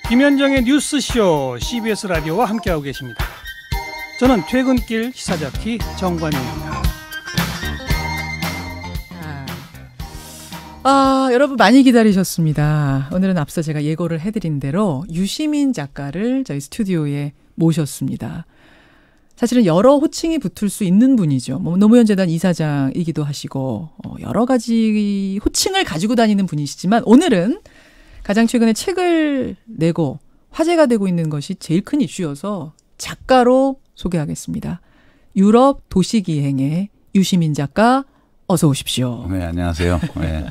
김현정의 뉴스쇼 CBS 라디오와 함께하고 계십니다. 저는 퇴근길 시사자키 정관용입니다. 여러분 많이 기다리셨습니다. 오늘은 앞서 제가 예고를 해드린 대로 유시민 작가를 저희 스튜디오에 모셨습니다. 사실은 여러 호칭이 붙을 수 있는 분이죠. 노무현 재단 이사장이기도 하시고 여러 가지 호칭을 가지고 다니는 분이시지만 오늘은 가장 최근에 책을 내고 화제가 되고 있는 것이 제일 큰 이슈여서 작가로 소개하겠습니다. 유럽 도시기행의 유시민 작가 어서 오십시오. 네, 안녕하세요. 네.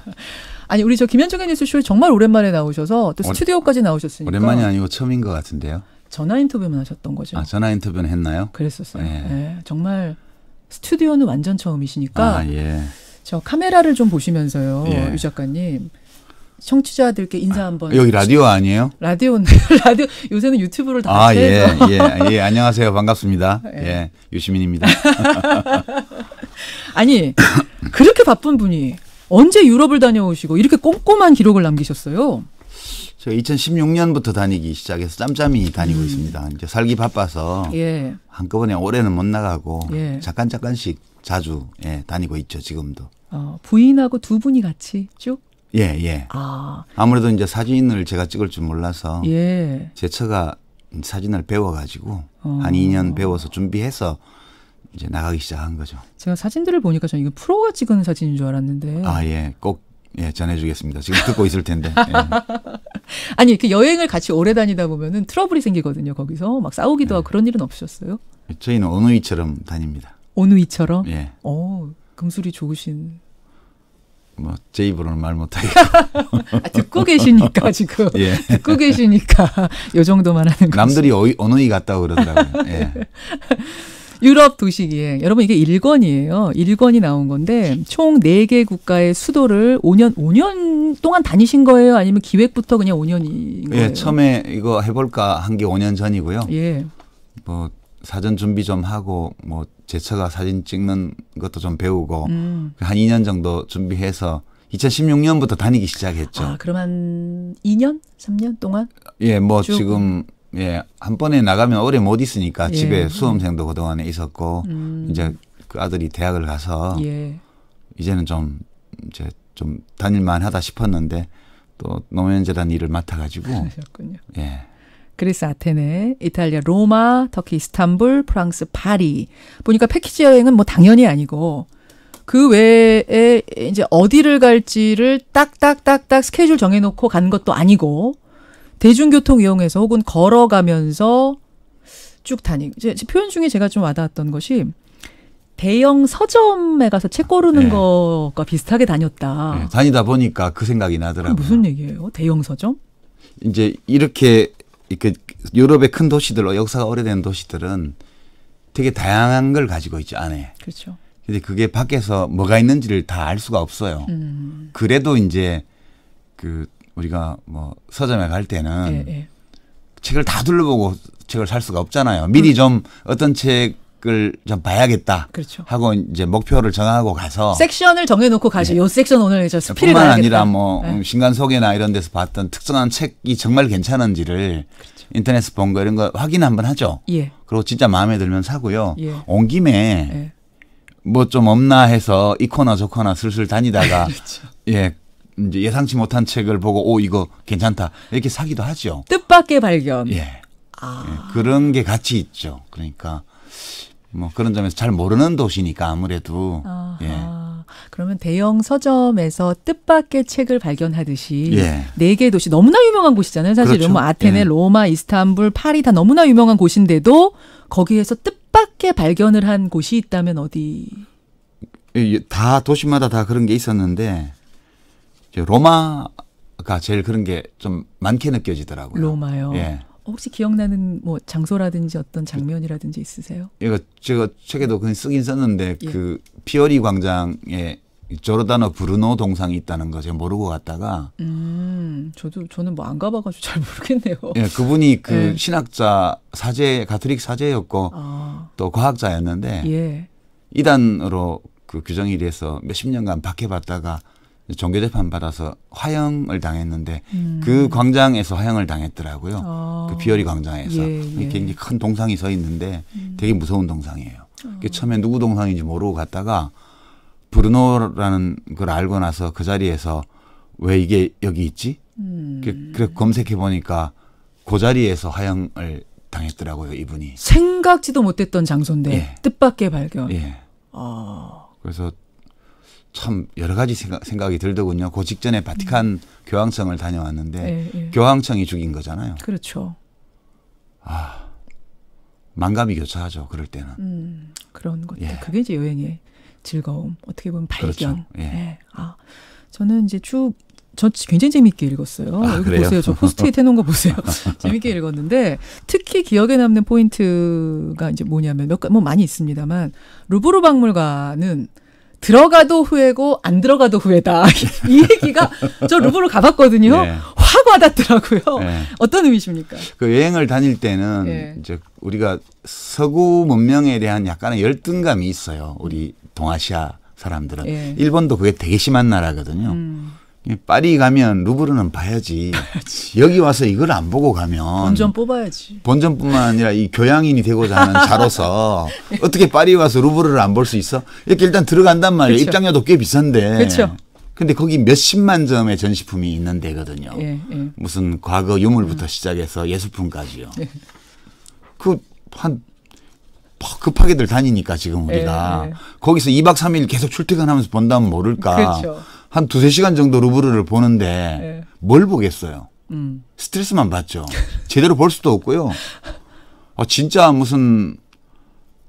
아니 우리 저 김현정의 뉴스쇼에 정말 오랜만에 나오셔서 또 스튜디오까지 나오셨으니까. 오랜만이 아니고 처음인 것 같은데요. 전화 인터뷰만 하셨던 거죠. 전화 인터뷰는 했나요? 그랬었어요. 네. 네, 정말 스튜디오는 완전 처음이시니까 예. 저 카메라를 좀 보시면서요. 예. 유 작가님. 청취자들께 인사 한번. 여기 라디오 아니에요? 라디오인데 라디오 요새는 유튜브를 다 같이 해서. 예, 안녕하세요. 반갑습니다. 예. 예, 유시민입니다. 아니 그렇게 바쁜 분이 언제 유럽을 다녀오시고 이렇게 꼼꼼한 기록을 남기셨어요? 제가 2016년부터 다니기 시작해서 짬짬이 다니고 있습니다. 이제 살기 바빠서 예. 한꺼번에 올해는 못 나가고 예. 잠깐씩 자주 다니고 있죠. 지금도. 부인하고 두 분이 같이 쭉? 예. 아무래도 이제 사진을 제가 찍을 줄 몰라서 예. 제 처가 사진을 배워가지고 한 2년 배워서 준비해서 이제 나가기 시작한 거죠. 제가 사진들을 보니까 전 이거 프로가 찍은 사진인 줄 알았는데. 꼭 전해주겠습니다. 지금 듣고 있을 텐데. 예. 아니 그 여행을 같이 오래 다니다 보면은 트러블이 생기거든요. 거기서 막 싸우기도 하고 그런 일은 없으셨어요? 저희는 어누이처럼 다닙니다. 어누이처럼? 예. 금술이 좋으신. 제 입으로는 말 못하겠고. 듣고 계시니까 지금. 예. 듣고 계시니까 요 정도만 하는 거죠. 남들이 어누이 같다고 그러더라고요. 예. 유럽 도시기행. 여러분 이게 1권이에요. 1권이 나온 건데 총 4개 국가의 수도를 5년 동안 다니신 거예요? 아니면 기획부터 그냥 5년인 거예요? 예, 처음에 이거 해볼까 한 게 5년 전이고요. 예. 사전 준비 좀 하고 제 처가 사진 찍는 것도 좀 배우고 한 2년 정도 준비해서 2016년부터 다니기 시작했죠. 그럼 한 2년? 3년 동안? 예, 지금 한 번에 나가면 오래 못 있으니까 예. 집에 수험생도 그동안에 있었고 이제 그 아들이 대학을 가서 이제는 좀 다닐만 하다 싶었는데 또 노무현 재단 일을 맡아가지고. 그러셨군요. 예. 그리스 아테네, 이탈리아 로마, 터키 이스탄불, 프랑스 파리. 보니까 패키지 여행은 당연히 아니고 그 외에 이제 어디를 갈지를 딱딱딱딱 스케줄 정해놓고 간 것도 아니고 대중교통 이용해서 혹은 걸어가면서 쭉 다니고. 제 표현 중에 제가 좀 와닿았던 것이 대형 서점에 가서 책 고르는 것과 비슷하게 다녔다. 네, 다니다 보니까 그 생각이 나더라고요. 무슨 얘기예요? 대형 서점? 이제 이렇게 유럽의 큰 도시들, 역사가 오래된 도시들은 되게 다양한 걸 가지고 있죠, 안에. 그렇죠. 근데 그게 밖에서 뭐가 있는지를 다 알 수가 없어요. 그래도 이제 우리가 서점에 갈 때는 책을 다 둘러보고 책을 살 수가 없잖아요. 미리 좀 어떤 책을 좀 봐야겠다. 그렇죠. 하고 이제 목표를 정하고 가서 섹션을 정해놓고 가죠. 요 섹션 오늘 저 스피를 뿐만 봐야겠다. 아니라 신간 소개나 이런 데서 봤던 특정한 책이 정말 괜찮은지를 그렇죠. 인터넷에서 본 거 이런 거 확인 한번 하죠. 예. 그리고 진짜 마음에 들면 사고요. 예. 온 김에 좀 없나 해서 이 코너 저 코너 슬슬 다니다가 그렇죠. 이제 예상치 못한 책을 보고 이거 괜찮다 이렇게 사기도 하죠. 뜻밖의 발견. 예. 그런 게 같이 있죠. 그러니까 그런 점에서 잘 모르는 도시니까 아무래도. 그러면 대형 서점에서 뜻밖의 책을 발견하듯이 4개 도시 너무나 유명한 곳이잖아요. 사실은 그렇죠. 아테네, 로마, 이스탄불, 파리 다 너무나 유명한 곳인데도 거기에서 뜻밖의 발견을 한 곳이 있다면 어디? 다 도시마다 다 그런 게 있었는데 로마가 제일 그런 게 좀 많게 느껴지더라고요. 로마요. 예. 혹시 기억나는 장소라든지 어떤 장면이라든지 있으세요? 이거 제가 책에도 그냥 쓰긴 썼는데 그 피오리 광장에 조르다노 브루노 동상이 있다는 거 제가 모르고 갔다가 저는 안 가봐가지고 잘 모르겠네요. 예, 그분이 신학자 가톨릭 사제였고 또 과학자였는데 이단으로 규정이 돼서 몇십 년간 박해받다가 종교재판 받아서 화형을 당했는데 그 광장에서 화형을 당했더라고요. 그 비어리 광장에서. 굉장히 큰 동상이 서 있는데 되게 무서운 동상이에요. 처음에 누구 동상인지 모르고 갔다가 브루노라는 걸 알고 나서 그 자리에서 왜 이게 여기 있지? 그래서 검색해 보니까 그 자리에서 화형을 당했더라고요, 이분이. 생각지도 못했던 장소인데 예. 뜻밖의 발견. 예. 그래서 참 여러 가지 생각이 들더군요. 그 직전에 바티칸 교황청을 다녀왔는데 예. 교황청이 죽인 거잖아요. 그렇죠. 만감이 교차하죠. 그럴 때는. 그런 것들. 예. 그게 이제 여행의 즐거움. 어떻게 보면 발견. 그렇죠. 예. 예. 저는 이제 저 굉장히 재밌게 읽었어요. 여기 그래요? 보세요. 저 포스트잇 해놓은 거 보세요. 재밌게 읽었는데 특히 기억에 남는 포인트가 이제 뭐냐면 뭐 많이 있습니다만 루브르 박물관은 들어가도 후회고 안 들어가도 후회다. 이 얘기가 저 루브르 가봤거든요. 네. 확 와닿더라고요. 네. 어떤 의미십니까? 그 여행을 다닐 때는 네. 이제 우리가 서구 문명에 대한 약간의 열등감이 있어요. 우리 동아시아 사람들은. 네. 일본도 그게 되게 심한 나라거든요. 파리 가면 루브르는 봐야지. 여기 와서 이걸 안 보고 가면 본전 뽑아야지. 본전뿐만 아니라 이 교양인이 되고자 하는 자로서 어떻게 파리 와서 루브르를 안 볼 수 있어? 이렇게 일단 들어간단 말이에요. 그쵸. 입장료도 꽤 비싼데. 그렇죠. 근데 거기 몇십만 점의 전시품이 있는 데거든요. 예. 무슨 과거 유물부터 시작해서 예술품까지요. 예. 급하게들 다니니까 지금 우리가 거기서 2박 3일 계속 출퇴근하면서 본다면 모를까. 그렇죠. 한 2-3시간 정도 루브르를 보는데 뭘 보겠어요. 스트레스만 받죠. 제대로 볼 수도 없고요. 진짜 무슨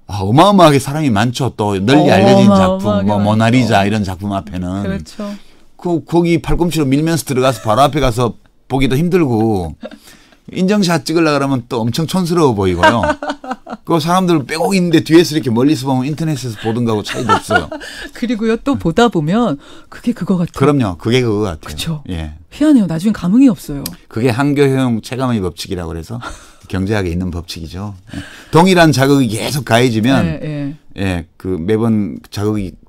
어마어마하게 사람이 많죠. 또 널리 알려진 작품, 뭐 모나리자 이런 작품 앞에는. 그렇죠. 거기 팔꿈치로 밀면서 들어가서 바로 앞에 가서 보기도 힘들고 인정샷 찍으려고 그러면 또 엄청 촌스러워 보이고요. 그 사람들 빼곡 있는데 뒤에서 이렇게 멀리서 보면 인터넷에서 보던 거하고 차이도 없어요. 그리고요 또 보다 보면 그게 그거 같아요. 그럼요. 그게 그거 같아요. 그렇죠. 예. 희한해요. 나중엔 감흥이 없어요. 그게 한교형 체감의 법칙이라고 그래서 경제학에 있는 법칙이죠. 동일한 자극이 계속 가해지면 그 매번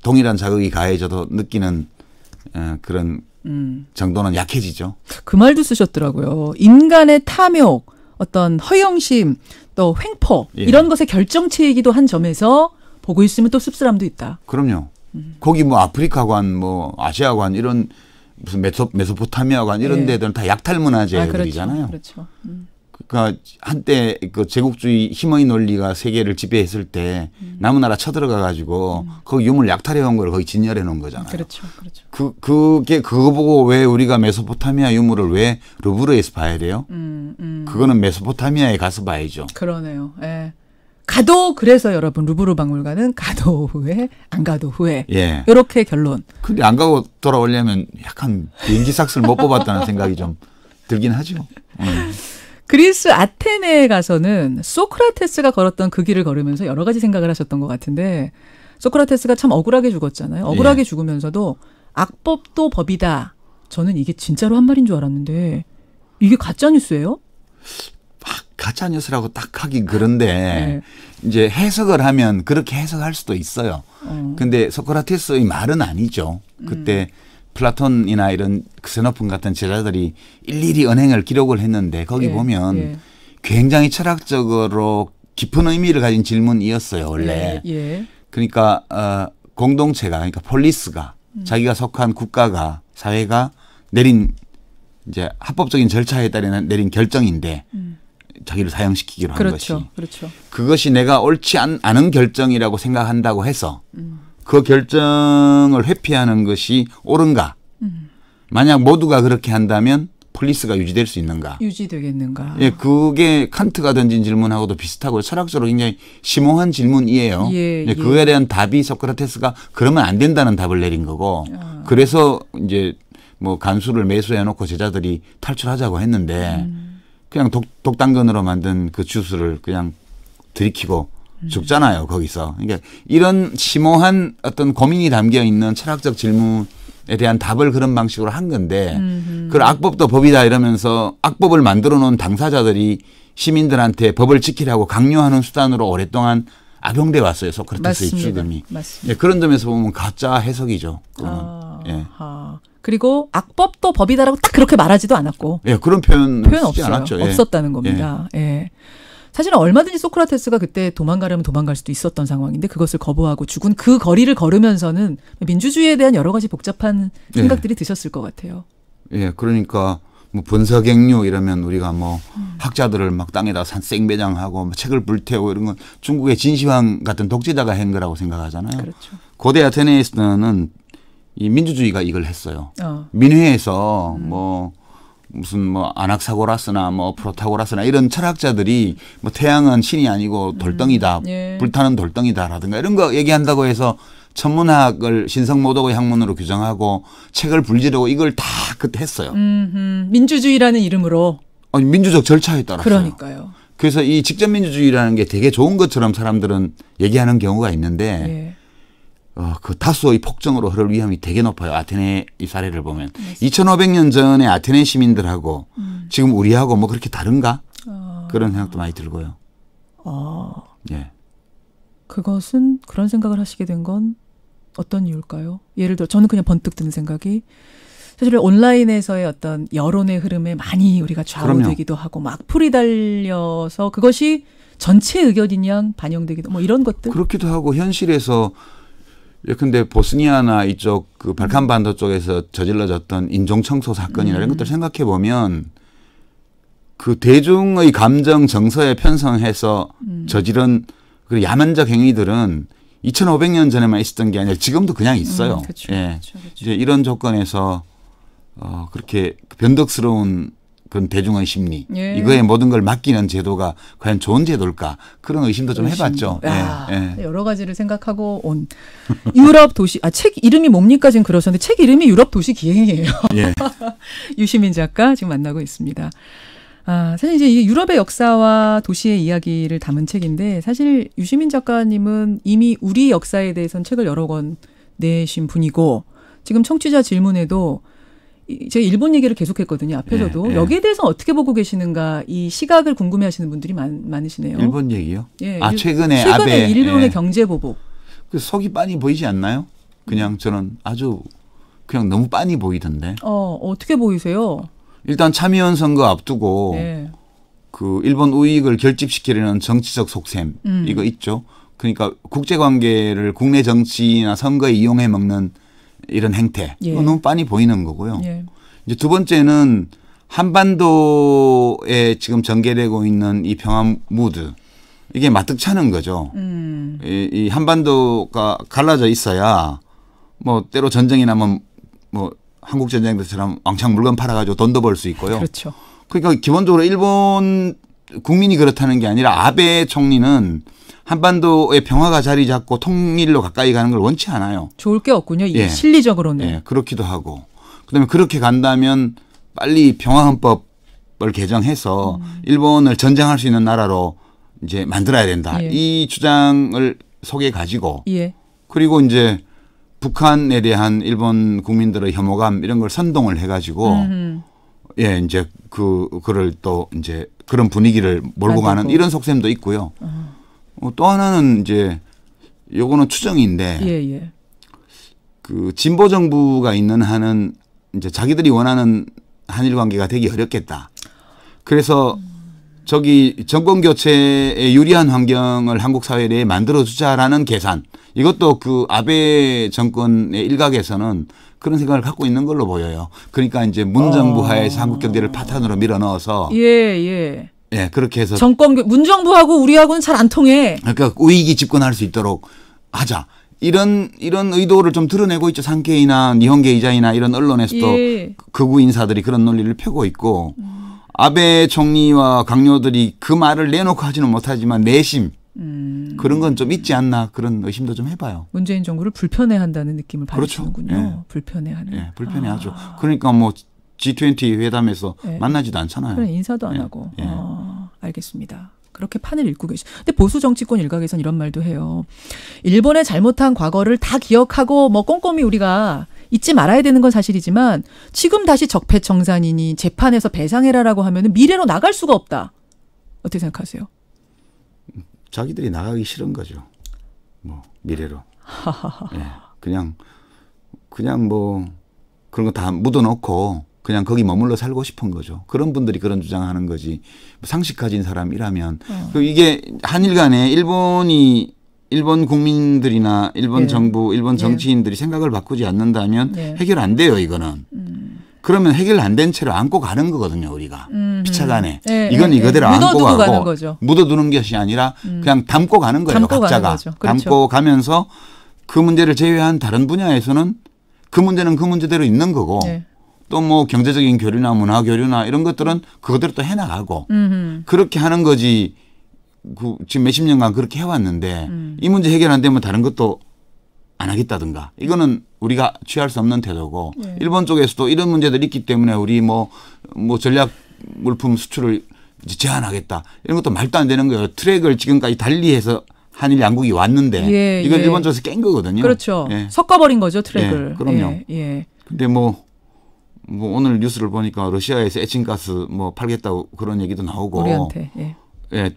동일한 자극이 가해져도 느끼는 그런 정도는 약해지죠. 그 말도 쓰셨더라고요. 인간의 탐욕, 어떤 허영심, 또 횡포 이런 것의 결정체이기도 한 점에서 보고 있으면 또 씁쓸함도 있다. 그럼요. 거기 뭐 아프리카관, 뭐 아시아관 이런 무슨 메소포타미아관 이런 데들은 다 약탈 문화재들이잖아요. 그렇죠. 그러니까 한때 그 제국주의 힘의 논리가 세계를 지배했을 때 남의 나라 쳐들어가 가지고 거기 유물 약탈해 온 걸 거기 진열해 놓은 거잖아요. 그렇죠. 그거 보고 왜 우리가 메소포타미아 유물을 왜 루브르에서 봐야 돼요? 그거는 메소포타미아에 가서 봐야죠. 그러네요. 예. 가도 그래서 여러분 루브르 박물관은 가도 후회, 안 가도 후회. 예. 이렇게 결론. 근데 안 가고 돌아오려면 약간 비행기 삭스를 못 뽑았다는 생각이 좀 들긴 하죠. 그리스 아테네에 가서는 소크라테스가 걸었던 그 길을 걸으면서 여러 가지 생각을 하셨던 것 같은데 소크라테스가 참 억울하게 죽었잖아요. 억울하게 죽으면서도 악법도 법이다. 저는 이게 진짜로 한 말인 줄 알았는데 이게 가짜 뉴스예요? 가짜 뉴스라고 딱 하긴 그런데 이제 해석을 하면 그렇게 해석할 수도 있어요. 근데 소크라테스의 말은 아니죠. 그때 플라톤이나 이런 크세노폰 같은 제자들이 일일이 언행을 기록을 했는데 거기 보면 굉장히 철학적으로 깊은 의미를 가진 질문이었어요. 원래. 그러니까 공동체가 그러니까 폴리스가 자기가 속한 국가가 사회가 내린 이제 합법적인 절차에 따라 내린 결정인데 자기를 사형시키기로 한 것이. 그렇죠. 그것이 내가 옳지 않은 결정이라고 생각한다고 해서 그 결정을 회피하는 것이 옳은가? 만약 모두가 그렇게 한다면 폴리스가 유지될 수 있는가? 유지되겠는가? 예, 그게 칸트가 던진 질문하고도 비슷하고 철학적으로 굉장히 심오한 질문이에요. 그거에 대한 답이 소크라테스가 그러면 안 된다는 답을 내린 거고 그래서 이제 뭐 간수를 매수해 놓고 제자들이 탈출하자고 했는데 그냥 독단건으로 만든 그 주스를 그냥 들이키고 죽잖아요, 거기서. 그러니까 이런 심오한 어떤 고민이 담겨 있는 철학적 질문에 대한 답을 그런 방식으로 한 건데 그걸 악법도 법이다 이러면서 악법을 만들어 놓은 당사자들이 시민들한테 법을 지키라고 강요하는 수단으로 오랫동안 악용돼 왔어요, 소크라테스의 죽음이. 맞습니다. 그런 점에서 보면 가짜 해석이죠. 그리고 악법도 법이다라고 딱 그렇게 말하지도 않았고. 예, 그런 표현 없어요. 않았죠. 예. 없었다는 겁니다. 예. 사실은 얼마든지 소크라테스가 그때 도망가려면 도망갈 수도 있었던 상황인데 그것을 거부하고 죽은 그 거리를 걸으면서는 민주주의에 대한 여러 가지 복잡한 생각들이 드셨을 것 같아요. 예, 그러니까 뭐 번석행류 이러면 우리가 뭐 학자들을 막 땅에다 생매장하고 뭐 책을 불태우고 이런 건 중국의 진시황 같은 독재자가 한 거라고 생각하잖아요. 그렇죠. 고대 아테네에서는 이 민주주의가 이걸 했어요. 민회에서 뭐 무슨 뭐 아낙사고라스나 뭐 프로타고라스나 이런 철학자들이 뭐 태양은 신이 아니고 돌덩이다, 예. 불타는 돌덩이다라든가 이런 거 얘기한다고 해서 천문학을 신성모독의 학문으로 규정하고 책을 불지르고 이걸 다 그때 했어요. 민주주의라는 이름으로. 아니, 민주적 절차에 따라서. 그러니까요. 그래서 이 직접민주주의라는 게 되게 좋은 것처럼 사람들은 얘기하는 경우가 있는데 그 다수의 폭정으로 흐를 위험이 되게 높아요. 아테네 이 사례를 보면. 2500년 전에 아테네 시민들하고 지금 우리하고 뭐 그렇게 다른가? 그런 생각도 많이 들고요. 예. 그것은 그런 생각을 하시게 된 건 어떤 이유일까요? 예를 들어 저는 그냥 번뜩 드는 생각이 사실 온라인에서의 어떤 여론의 흐름에 많이 우리가 좌우되기도 하고 막 악플이 달려서 그것이 전체 의견인 양 반영되기도 뭐 이런 것들. 그렇기도 하고 현실에서 예컨대 보스니아나 이쪽 그 발칸반도 쪽에서 저질러졌던 인종청소 사건이나 이런 것들 생각해 보면 그 대중의 감정 정서에 편성해서 저지른 그 야만적 행위들은 2500년 전에만 있었던 게 아니라 지금도 그냥 있어요. 그렇죠, 예. 그렇죠, 그렇죠. 이제 이런 조건에서 그렇게 변덕스러운 그런 대중의 심리 이거에 모든 걸 맡기는 제도가 과연 좋은 제도일까 그런 의심도 좀 해봤죠. 예. 여러 가지를 생각하고 온 유럽 도시 책 이름이 뭡니까 지금 그러셨는데 책 이름이 유럽 도시 기행이에요. 예. 유시민 작가 지금 만나고 있습니다. 사실 이제 이게 유럽의 역사와 도시의 이야기를 담은 책인데 사실 유시민 작가님은 이미 우리 역사에 대해서는 책을 여러 권 내신 분이고 지금 청취자 질문에도 제가 일본 얘기를 계속했거든요. 앞에서도. 여기에 대해서 어떻게 보고 계시는가 이 시각을 궁금해하시는 분들이 많으시네요. 일본 얘기요? 예, 최근에 아베 일본의 경제 보복. 그 속이 빤히 보이지 않나요? 그냥 저는 아주 그냥 너무 빤히 보이던데. 어떻게 보이세요? 일단 참의원 선거 앞두고 그 일본 우익을 결집시키려는 정치적 속셈 이거 있죠. 그러니까 국제관계를 국내 정치나 선거에 이용해 먹는 이런 행태 이거 너무 빤히 보이는 거고요. 이제 두 번째는 한반도에 지금 전개되고 있는 이 평화 무드 이게 마뜩찮은 거죠. 이 한반도가 갈라져 있어야 뭐 때로 전쟁이 나면 뭐 한국 전쟁 때처럼 왕창 물건 팔아가지고 돈도 벌 수 있고요. 그렇죠. 그러니까 기본적으로 일본 국민이 그렇다는 게 아니라 아베 총리는 한반도의 평화가 자리 잡고 통일로 가까이 가는 걸 원치 않아요. 좋을 게 없군요. 이 실리적으로는. 예, 그렇기도 하고. 그다음에 그렇게 간다면 빨리 평화헌법을 개정해서 일본을 전쟁할 수 있는 나라로 이제 만들어야 된다. 이 주장을 속에 가지고 그리고 이제 북한에 대한 일본 국민들의 혐오감 이런 걸 선동을 해가지고 이제 그거를 또 이제 그런 분위기를 몰고 가는 이런 속셈도 있고요. 또 하나는 이제 요거는 추정인데 그 진보 정부가 있는 한은 이제 자기들이 원하는 한일 관계가 되기 어렵겠다. 그래서 저기 정권 교체에 유리한 환경을 한국 사회 내에 만들어 주자라는 계산. 이것도 그 아베 정권의 일각에서는 그런 생각을 갖고 있는 걸로 보여요. 그러니까 이제 문 정부 하에서 한국 경제를 파탄으로 밀어 넣어서 그렇게 해서 문 정부하고 우리하고는 잘 안 통해. 그러니까 우익이 집권할 수 있도록 하자. 이런 의도를 좀 드러내고 있죠. 산케이나 니혼게이자이나 이런 언론에서도 극우 인사들이 그런 논리를 펴고 있고 아베 총리와 강요들이 그 말을 내놓고 하지는 못하지만 내심 그런 건 좀 있지 않나 그런 의심도 좀 해봐요. 문재인 정부를 불편해한다는 느낌을 받으시는군요. 그렇죠. 불편해하는. 불편해하죠. 그러니까 뭐 G20 회담에서 만나지도 않잖아요. 그래 인사도 안 하고. 알겠습니다. 그렇게 판을 읽고 계시. 근데 보수 정치권 일각에서는 이런 말도 해요. 일본의 잘못한 과거를 다 기억하고 뭐 꼼꼼히 우리가 잊지 말아야 되는 건 사실이지만 지금 다시 적폐청산이니 재판에서 배상해라라고 하면은 미래로 나갈 수가 없다. 어떻게 생각하세요? 자기들이 나가기 싫은 거죠. 뭐 미래로. 그냥 뭐 그런 거 다 묻어놓고 그냥 거기 머물러 살고 싶은 거죠. 그런 분들이 그런 주장하는 거지. 상식 가진 사람이라면. 이게 한일 간에 일본 국민들이나 일본 예. 정부, 일본 정치인들이 생각을 바꾸지 않는다면 해결 안 돼요, 이거는. 그러면 해결 안 된 채로 안고 가는 거거든요, 우리가. 피차간에. 이건 이거대로 안고 가고 가는 거죠. 묻어두는 것이 아니라 그냥 담고 가는 거예요, 담고 각자가. 가는 거죠. 그렇죠. 담고 가면서 그 문제를 제외한 다른 분야에서는 그 문제는 그 문제대로 있는 거고 또 뭐 경제적인 교류나 문화 교류나 이런 것들은 그거대로 또 해나가고 그렇게 하는 거지. 지금 몇십 년간 그렇게 해왔는데 이 문제 해결 안 되면 다른 것도 안 하겠다든가 이거는 우리가 취할 수 없는 태도고 일본 쪽에서도 이런 문제들이 있기 때문에 우리 뭐 전략 물품 수출을 제한하겠다 이런 것도 말도 안 되는 거예요. 트랙을 지금까지 달리해서 한일 양국이 왔는데 이걸 일본 쪽에서 깬 거거든요. 그렇죠. 섞어버린 거죠, 트랙을. 그럼요. 근데 뭐 오늘 뉴스를 보니까 러시아에서 에칭가스 뭐 팔겠다고 그런 얘기도 나오고. 우리한테.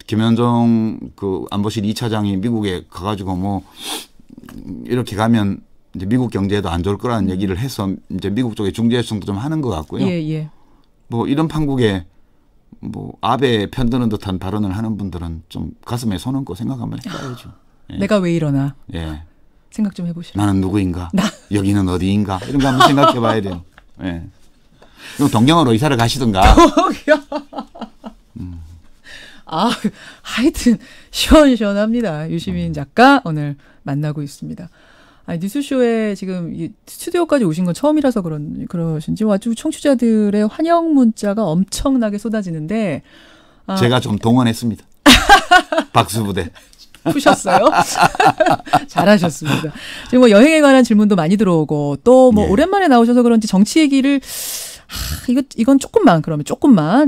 김현정 그 안보실 2차장이 미국에 가가지고 뭐 이렇게 가면 이제 미국 경제에도 안 좋을 거라는 얘기를 해서 이제 미국 쪽에 중재 요청도 좀 하는 것 같고요. 뭐 이런 판국에 뭐 아베 편드는 듯한 발언을 하는 분들은 좀 가슴에 손 얹고 생각 한번 해봐야죠. 내가 왜 이러나. 생각 좀 해보시죠. 나는 누구인가? 여기는 어디인가? 이런 거 한번 생각해봐야 돼요. 그럼 동경으로 이사를 가시든가. 하여튼 시원시원합니다. 유시민 작가 오늘 만나고 있습니다. 뉴스쇼에 지금 이 스튜디오까지 오신 건 처음이라서 그러신지 아주 청취자들의 환영 문자가 엄청나게 쏟아지는데 제가 좀 동원했습니다. 박수부대. 푸셨어요? 잘하셨습니다. 지금 뭐 여행에 관한 질문도 많이 들어오고 또 뭐 오랜만에 나오셔서 그런지 정치 얘기를 이건 조금만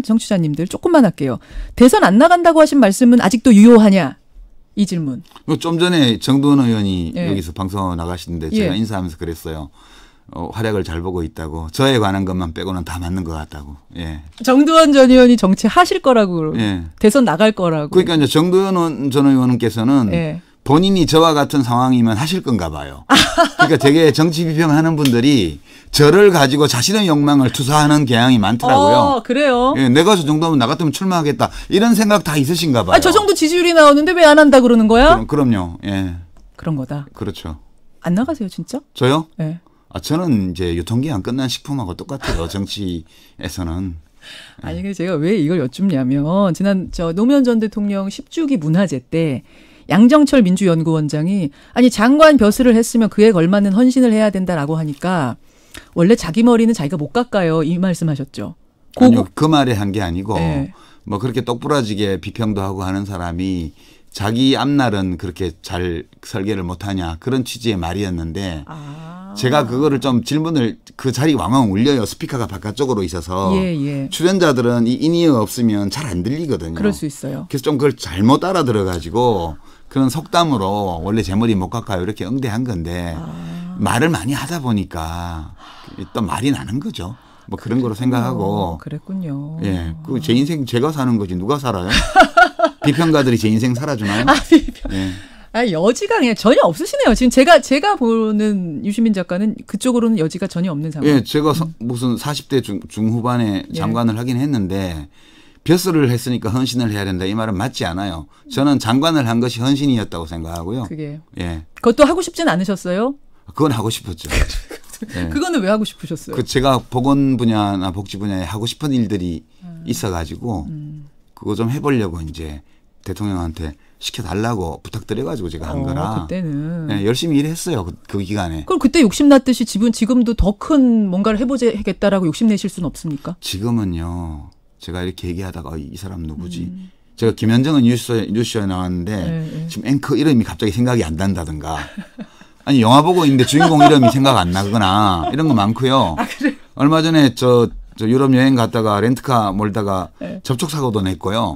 정치자님들 조금만 할게요. 대선 안 나간다고 하신 말씀은 아직도 유효하냐? 이 질문. 좀 전에 정두원 의원이 여기서 방송 나가시는데 제가 인사하면서 그랬어요. 활약을 잘 보고 있다고. 저에 관한 것만 빼고는 다 맞는 것 같다고. 정두원 전 의원이 정치하실 거라고. 대선 나갈 거라고. 그러니까 이제 정두원 전 의원께서는 본인이 저와 같은 상황이면 하실 건가 봐요. 그러니까 되게 정치 비평하는 분들이 저를 가지고 자신의 욕망을 투사하는 경향이 많더라고요. 그래요? 내가 저 정도면 나 같으면 출마하겠다. 이런 생각 다 있으신가 봐요. 저 정도 지지율이 나오는데 왜 안 한다 그러는 거야? 그럼요. 그런 거다. 그렇죠. 안 나가세요, 진짜? 저요? 저는 이제 유통기한 끝난 식품하고 똑같아요. 정치에서는. 아니, 제가 왜 이걸 여쭙냐면 지난 노무현 전 대통령 10주기 문화제 때 양정철 민주연구원장이 장관 벼슬을 했으면 그에 걸맞는 헌신을 해야 된다라고 하니까 원래 자기 머리는 자기가 못 깎아요. 이 말씀하셨죠. 아니요. 그 말에 한 게 아니고 뭐 그렇게 똑부러지게 비평도 하고 하는 사람이 자기 앞날은 그렇게 잘 설계를 못하냐 그런 취지의 말이었는데 제가 그거를 좀 질문을 그 자리 왕왕 울려요. 스피커가 바깥쪽으로 있어서 출연자들은 이 인이어 없으면 잘 안 들리거든요. 그럴 수 있어요. 그래서 좀 그걸 잘못 알아들어가지고 그런 속담으로 원래 제 머리 못 깎아요 이렇게 응대한 건데 말을 많이 하다 보니까 또 말이 나는 거죠. 뭐 그런 거로 생각하고. 그랬군요. 그 제 인생 제가 사는 거지 누가 살아요? 비평가들이 제 인생 살아주나요? 비평. 여지가 그냥 전혀 없으시네요. 지금 제가 보는 유시민 작가는 그쪽으로는 여지가 전혀 없는 상황. 제가 무슨 40대 중후반에 장관을 하긴 했는데 벼슬을 했으니까 헌신을 해야 된다. 이 말은 맞지 않아요. 저는 장관을 한 것이 헌신이었다고 생각하고요. 그게요. 그것도 하고 싶진 않으셨어요? 그건 하고 싶었죠. 그거는 왜 하고 싶으셨어요? 제가 보건 분야나 복지 분야에 하고 싶은 일들이 있어가지고 그거 좀 해보려고 이제 대통령한테 시켜달라고 부탁드려가지고 제가 한 거라. 그때는. 열심히 일했어요. 그 기간에. 그럼 그때 욕심났듯이 지금도 더 큰 뭔가를 해보겠다라고 욕심내실 수는 없습니까? 지금은요. 제가 이렇게 얘기하다가 이 사람 누구지? 제가 김현정은 뉴스쇼에 나왔는데 지금 앵커 이름이 갑자기 생각이 안 난다든가. 아니 영화 보고 있는데 주인공 이름이 생각 안 나거나 이런 거 많고요. 그래요? 얼마 전에 저 유럽 여행 갔다가 렌트카 몰다가 접촉 사고도 냈고요.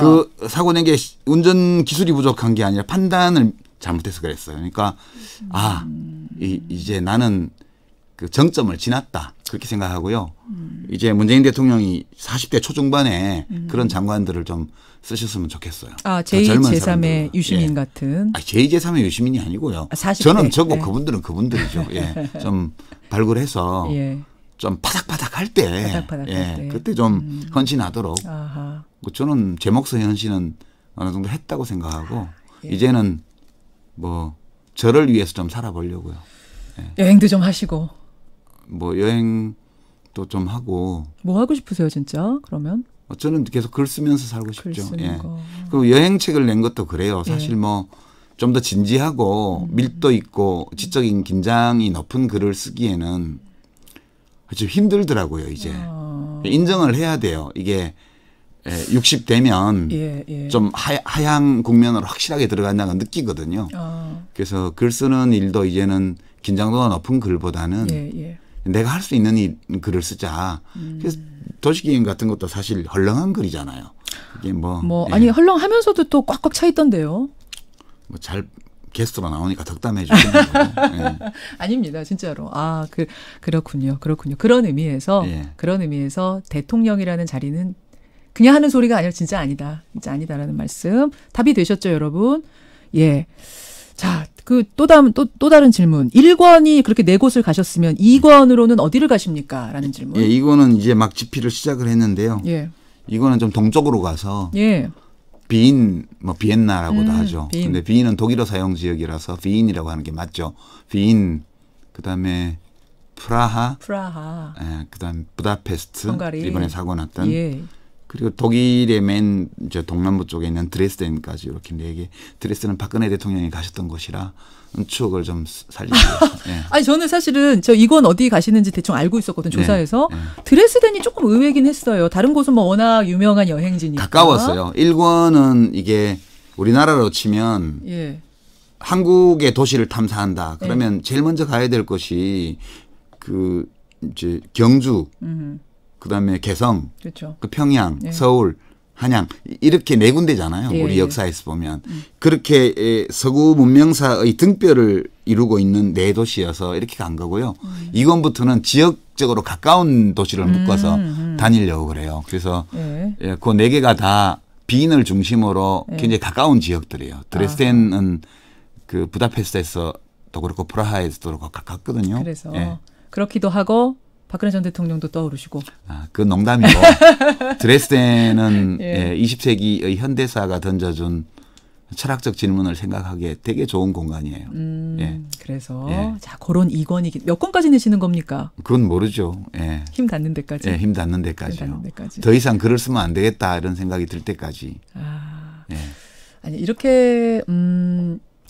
그 사고 낸 게 운전 기술이 부족한 게 아니라 판단을 잘못해서 그랬어요. 그러니까 이제 나는 그 정점을 지났다 그렇게 생각하고요. 이제 문재인 대통령이 40대 초중반에 그런 장관들을 좀 쓰셨으면 좋겠어요. 제2, 제3의 유시민 같은. 제2, 제3의 유시민이 아니고요. 40대. 저는 저고 그분들은 그분들이죠. 좀 발굴해서 좀 바닥바닥 할 때, 예, 그때 좀 헌신하도록. 아하. 저는 제 몫의 헌신은 어느 정도 했다고 생각하고 예. 이제는 뭐 저를 위해서 좀 살아보려고요. 예. 여행도 좀 하시고. 뭐 여행도 좀 하고. 뭐 하고 싶으세요, 진짜? 그러면? 저는 계속 글 쓰면서 살고 싶죠. 예. 그리고 여행책을 낸 것도 그래요. 사실 예. 뭐 좀 더 진지하고 밀도 있고 지적인 긴장이 높은 글을 쓰기에는 좀 힘들더라고요, 이제. 인정을 해야 돼요. 이게 60 되면 예, 예. 좀 하향 국면으로 확실하게 들어간다는 걸 느끼거든요. 그래서 글 쓰는 일도 이제는 긴장도가 높은 글보다는 예, 예. 내가 할 수 있는 글을 쓰자. 그래서 도시기행 같은 것도 사실 헐렁한 글이잖아요. 이게 뭐 예. 아니 헐렁하면서도 또 꽉꽉 차 있던데요. 뭐 잘 게스트로 나오니까 덕담해 주시는 거예요. 예. 아닙니다, 진짜로. 그렇군요. 그런 의미에서 대통령이라는 자리는 그냥 하는 소리가 아니라 진짜 아니다. 진짜 아니다라는 말씀. 답이 되셨죠, 여러분? 예. 자, 또 다른 질문. 1권이 그렇게 4곳을 가셨으면 2권으로는 어디를 가십니까? 라는 질문. 예, 2권은 이제 막 집필을 시작을 했는데요. 예. 2권은 좀 동쪽으로 가서. 예. 비인, 비엔나라고도 하죠. 근데 비인은 독일어 사용 지역이라서 비인이라고 하는 게 맞죠. 비인, 그 다음에 프라하. 예, 그 다음에 부다페스트. 헝가리. 이번에 사고 났던. 예. 그리고 독일의 맨 동남부 쪽에 있는 드레스덴까지 이렇게 4개. 드레스덴은 박근혜 대통령이 가셨던 곳이라 추억을 좀 살리기 위해서. 예. 아니 저는 사실은 이권 어디 가시는지 대충 알고 있었거든 조사해서. 네, 네. 드레스덴이 조금 의외긴 했어요. 다른 곳은 뭐 워낙 유명한 여행지니까. 가까웠어요. 1권은 이게 우리나라로 치면 예. 한국의 도시를 탐사한다. 그러면 제일 먼저 가야 될 곳이 이제 경주. 그다음에 개성, 그렇죠. 평양, 예. 서울, 한양 이렇게 4군데잖아요. 예. 우리 역사에서 보면. 그렇게 서구 문명사의 등뼈를 이루고 있는 4도시여서 이렇게 간 거고요. 이건부터는 지역적으로 가까운 도시를 묶어서 다니려고 그래요. 그래서 예. 그 4개가 다 비인을 중심으로 예. 굉장히 가까운 지역들이에요. 드레스덴은 그 부다페스트에서도 그렇고 프라하에서도 그렇고 가깝거든요. 그래서 예. 그렇기도 하고 박근혜 전 대통령도 떠오르시고. 그건 농담이고. 드레스덴은 예. 20세기의 현대사가 던져준 철학적 질문을 생각하기에 되게 좋은 공간이에요. 예. 그래서 자 그런 2권이 몇 권까지 내시는 겁니까? 그건 모르죠. 예. 힘 닿는 데까지. 예, 힘 닿는 데까지요. 더 이상 글을 쓰면 안 되겠다 이런 생각이 들 때까지. 예. 아니 이렇게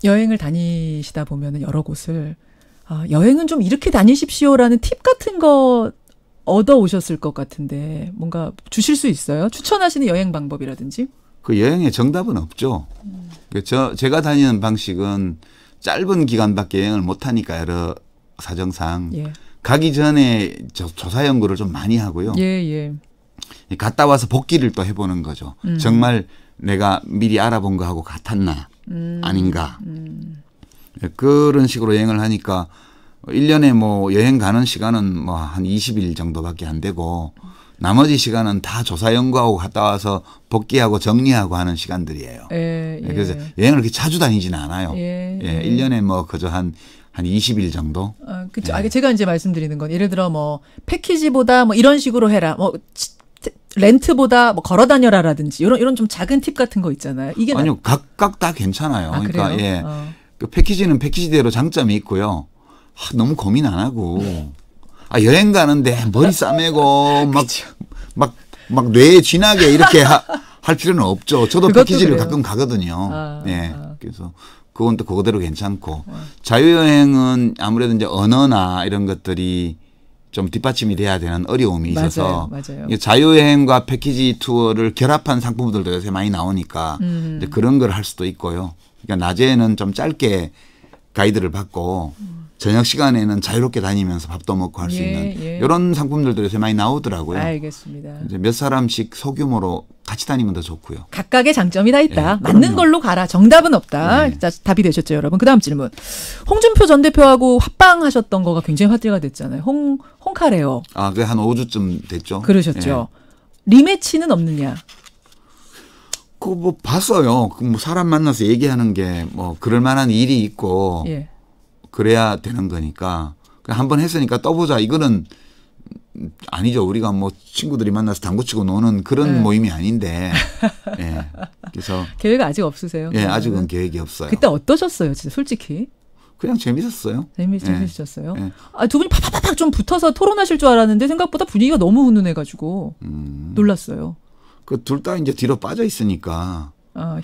여행을 다니시다 보면 여러 곳을 여행은 좀 이렇게 다니십시오라는 팁 같은 거 얻어 오셨을 것 같은데 뭔가 주실 수 있어요? 추천하시는 여행 방법이라든지? 그 여행의 정답은 없죠. 제가 다니는 방식은 짧은 기간밖에 여행을 못 하니까 여러 사정상 예. 가기 전에 조사 연구를 좀 많이 하고요. 예. 갔다 와서 복기를 또 해보는 거죠. 정말 내가 미리 알아본 거하고 같았나 아닌가. 그런 식으로 여행을 하니까 1년에 뭐 여행 가는 시간은 뭐 한 20일 정도밖에 안 되고 나머지 시간은 다 조사 연구하고 갔다 와서 복귀하고 정리하고 하는 시간들이에요. 그래서 여행을 그렇게 자주 다니지는 않아요. 1년에 뭐 그저 한 20일 정도. 그렇죠. 제가 이제 말씀드리는 건 예를 들어 뭐 패키지보다 뭐 이런 식으로 해라. 뭐 렌트보다 뭐 걸어 다녀라라든지 이런 좀 작은 팁 같은 거 있잖아요. 이게 아니요. 각각 다 괜찮아요. 그러니까 예. 그 패키지는 패키지대로 장점이 있고요. 너무 고민 안 하고 여행 가는데 머리 싸매고 막 뇌에 쥐나게 이렇게 할 필요는 없죠. 저도 패키지를 가끔 가거든요. 그래서 그건 또 그거대로 괜찮고 자유여행은 아무래도 이제 언어나 이런 것들이 좀 뒷받침이 돼야 되는 어려움이 있어서 맞아요. 자유여행과 패키지 투어를 결합한 상품들도 요새 많이 나오니까 이제 그런 걸 할 수도 있고요. 그러니까 낮에는 좀 짧게 가이드를 받고 저녁 시간에는 자유롭게 다니면서 밥도 먹고 할 수 있는 이런 상품들도 요새 많이 나오더라고요. 알겠습니다. 이제 몇 사람씩 소규모로 같이 다니면 더 좋고요. 각각의 장점이 다 있다. 맞는 그럼요. 걸로 가라. 정답은 없다. 자, 답이 되셨죠, 여러분. 그다음 질문. 홍준표 전 대표하고 합방하셨던 거가 굉장히 화제가 됐잖아요. 홍카레오. 그게 한 5주쯤 됐죠. 그러셨죠. 리매치는 없느냐? 그거 뭐 봤어요. 뭐 사람 만나서 얘기하는 게 뭐 그럴 만한 일이 있고 그래야 되는 거니까 한번 했으니까 또 보자. 이거는 아니죠. 우리가 뭐 친구들이 만나서 당구 치고 노는 그런 모임이 아닌데. 예. 그래서 계획 아직 없으세요? 예, 아직은 계획이 없어요. 그때 어떠셨어요, 진짜 솔직히? 그냥 재밌었어요. 재밌으셨어요? 예. 두 분이 팍팍팍 좀 붙어서 토론하실 줄 알았는데 생각보다 분위기가 너무 훈훈해가지고 놀랐어요. 그 둘 다 이제 뒤로 빠져 있으니까.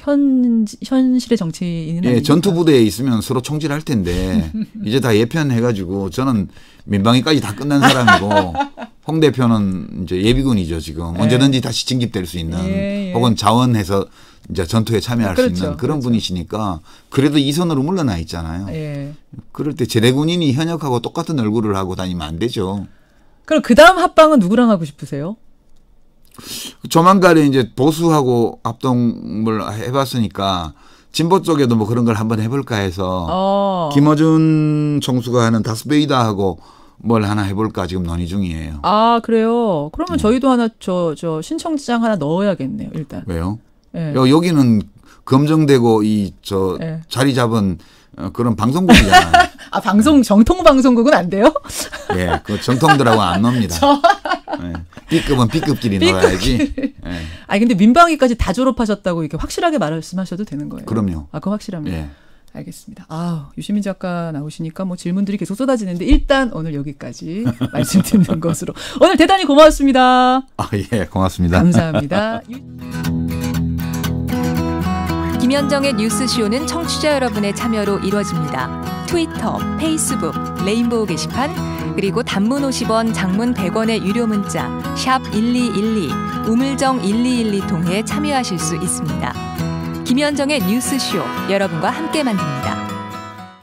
현실의 정치인은 예, 전투 부대에 있으면 서로 총질할 텐데 이제 다 예편해가지고 저는 민방위까지 다 끝난 사람이고 홍 대표는 이제 예비군이죠 지금 언제든지 다시 징집될 수 있는 혹은 자원해서 이제 전투에 참여할 수 있는 그런 분이시니까 그래도 이 선으로 물러나 있잖아요. 그럴 때 제대군인이 현역하고 똑같은 얼굴을 하고 다니면 안 되죠. 그럼 그 다음 합방은 누구랑 하고 싶으세요? 조만간에 이제 보수하고 합동을 해봤으니까 진보 쪽에도 뭐 그런 걸 한번 해볼까 해서 김어준 총수가 하는 다스베이다하고 뭘 하나 해볼까 지금 논의 중이에요. 아 그래요? 그러면 저희도 하나 저 신청장 하나 넣어야겠네요. 일단. 왜요? 여기는 검증되고 자리 잡은 그런 방송국이잖아요. 아 정통 방송국은 안 돼요? 예, 그 정통들하고 안 놉니다. B급은 B급끼리 놀아야지. 아니 근데 민방위까지 다 졸업하셨다고 이렇게 확실하게 말씀하셔도 되는 거예요? 그럼요. 아, 그거 확실합니다. 예. 알겠습니다. 유시민 작가 나오시니까 뭐 질문들이 계속 쏟아지는데 일단 오늘 여기까지 말씀 듣는 것으로. 오늘 대단히 고맙습니다. 예, 고맙습니다. 감사합니다. 김현정의 뉴스쇼는 청취자 여러분의 참여로 이루어집니다. 트위터, 페이스북, 레인보우 게시판, 그리고 단문 50원, 장문 100원의 유료 문자 샵 1212, 우물정 1212 통해 참여하실 수 있습니다. 김현정의 뉴스쇼, 여러분과 함께 만듭니다.